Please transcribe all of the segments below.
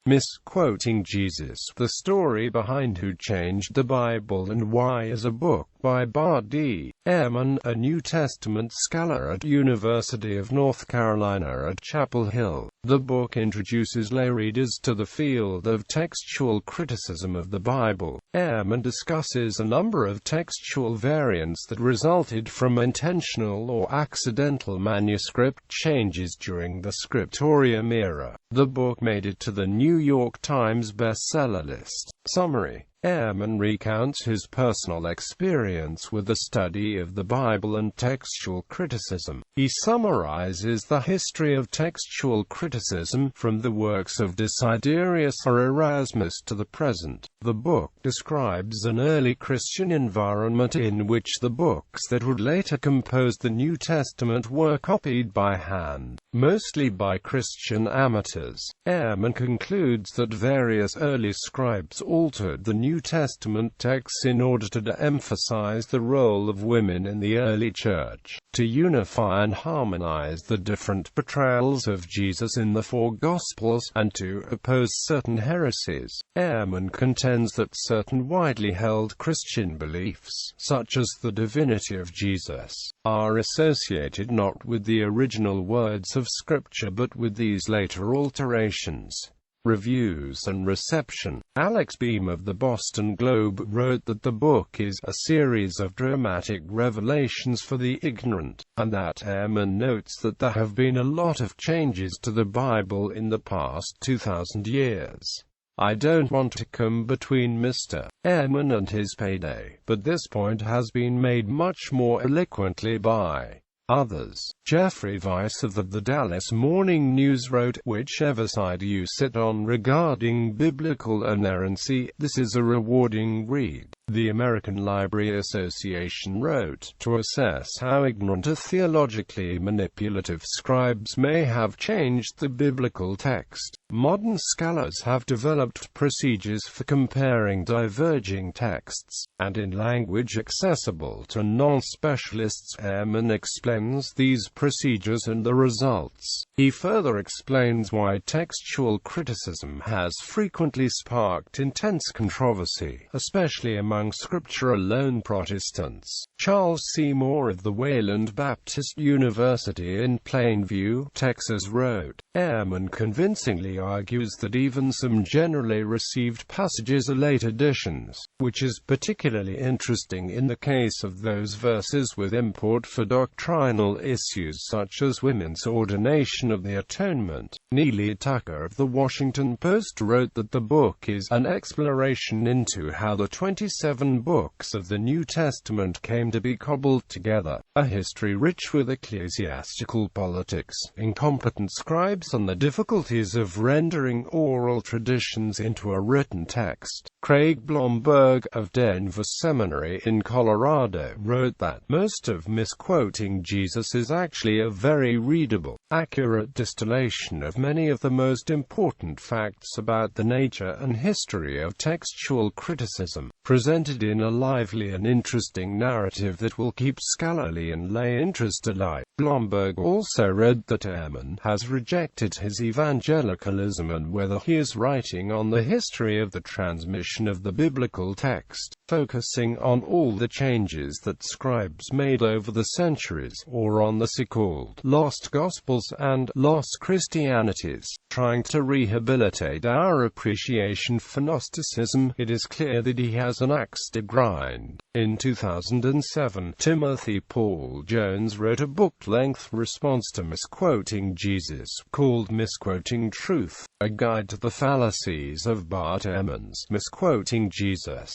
Misquoting Jesus: The Story Behind Who Changed the Bible and Why is a book by Bart D.Ehrman, a New Testament scholar at University of North Carolina at Chapel Hill. The book introduces lay readers to the field of textual criticism of the Bible. Ehrman discusses a number of textual variants that resulted from intentional or accidental manuscript changes during the scriptorium era. The book made it to the New York Times bestseller list. Summary: Ehrman recounts his personal experience with the study of the Bible and textual criticism. He summarizes the history of textual criticism, from the works of Desiderius or Erasmus to the present. The book describes an early Christian environment in which the books that would later compose the New Testament were copied by hand, mostly by Christian amateurs. Ehrman concludes that various early scribes altered the New Testament texts in order to emphasize the role of women in the early church, to unify and harmonize the different portrayals of Jesus in the four Gospels, and to oppose certain heresies. Ehrman contends that certain widely held Christian beliefs, such as the divinity of Jesus, are associated not with the original words of Scripture but with these later alterations. Reviews and reception. Alex Beam of the Boston Globe wrote that the book is a series of dramatic revelations for the ignorant, and that Ehrman notes that there have been a lot of changes to the Bible in the past 2,000 years. I don't want to come between Mr. Ehrman and his payday, but this point has been made much more eloquently by others. Jeffrey Weiss of the Dallas Morning News wrote, "Whichever side you sit on regarding biblical inerrancy, this is a rewarding read." The American Library Association wrote, "To assess how ignorant or theologically manipulative scribes may have changed the biblical text, modern scholars have developed procedures for comparing diverging texts, and in language accessible to non-specialists." Ehrman explains these procedures and the results. He further explains why textual criticism has frequently sparked intense controversy, especially among Scripture-alone Protestants. Charles C. Moore of the Wayland Baptist University in Plainview, Texas wrote, "Ehrman convincingly argues that even some generally received passages are late additions, which is particularly interesting in the case of those verses with import for doctrinal issues such as women's ordination of the atonement." Neely Tucker of the Washington Post wrote that the book is an exploration into how the 27 books of the New Testament came to be cobbled together, a history rich with ecclesiastical politics, incompetent scribes, and the difficulties of rendering oral traditions into a written text. Craig Blomberg of Denver Seminary in Colorado wrote that most of Misquoting Jesus is actually a very readable, accurate distillation of many of the most important facts about the nature and history of textual criticism, presented in a lively and interesting narrative that will keep scholarly and lay interest alive. Blomberg also read that Ehrman has rejected his evangelicalism and whether he is writing on the history of the transmission of the biblical text, focusing on all the changes that scribes made over the centuries, or on the so-called lost Gospels and lost Christianities, trying to rehabilitate our appreciation for Gnosticism. It is clear that he has an axe to grind. In 2007, Timothy Paul Jones wrote a book-length response to Misquoting Jesus, called Misquoting Truth, a guide to the fallacies of Bart Ehrman's Misquoting Jesus.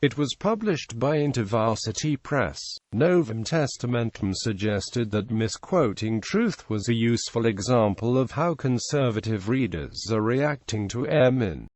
It was published by InterVarsity Press. Novum Testamentum suggested that Misquoting Truth was a useful example of how conservative readers are reacting to Ehrman.